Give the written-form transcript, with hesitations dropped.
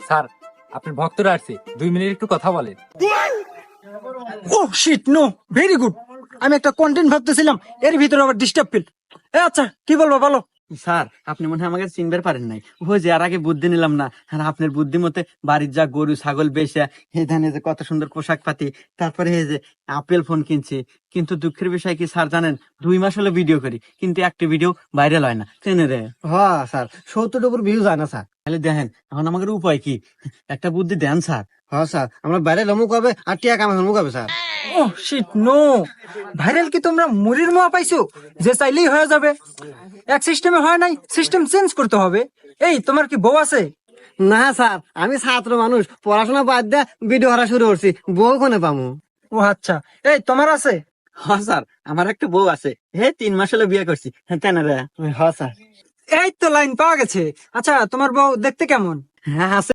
Sir, আপনার ভক্তরা আসছে, 2 মিনিট একটু কথা বলেন। ও শিট, নো, ভেরি গুড। আমি একটা কন্টেন্ট ভাবতেছিলাম, এর ভিতরে আবার ডিস্টার্ব ফিল। আচ্ছা, কি বলবো বলো। স্যার, আপনি মনে হয় আমাকে চিনতে পারেন নাই। ওই যে আর আগে বুদ্ধি নিলাম না, আর আপনার বুদ্ধি মতে বাড়ির যা গরু ছাগল বেচা, এই ধানে যে কত সুন্দর পোশাক পাতি, তারপরে এই যে আপেল ফোন কিনছি। কিন্তু দুঃখের বিষয় কি স্যার জানেন, 2 মাস হলো ভিডিও করি, কিন্তু একটা ভিডিও ভাইরাল হয় না। চেনে রে? হ্যাঁ স্যার, 70 উপর ভিউ যায় না স্যার। তাহলে দেখেন এখন আমাদের উপায় কি, একটা বুদ্ধি দেন স্যার। হ্যাঁ স্যার, আমরা বাইরে লমুক হবে আর টিয়া কামে হমুক হবে স্যার। ও শিট, নো। ভাইরাল কি তোমরা মুড়ির মোয়া পাইছো যে চাইলেই হয়ে যাবে? এক সিস্টেমে হয় নাই, সিস্টেম চেঞ্জ করতে হবে। এই, তোমার কি বউ আছে? না স্যার, আমি ছাত্র মানুষ, পড়াশোনা বাদ দিয়ে ভিডিও করা শুরু করছি, বউ কোনে পামু? ও আচ্ছা, এই তোমার আছে? হ্যাঁ স্যার, আমার একটা বউ আছে, 3 মাস হলো বিয়ে করছি। কেন রে? হ্যাঁ স্যার। এই তো লাইন পাওয়া গেছে। আচ্ছা, তোমার বউ দেখতে কেমন? হ্যাঁ আছে।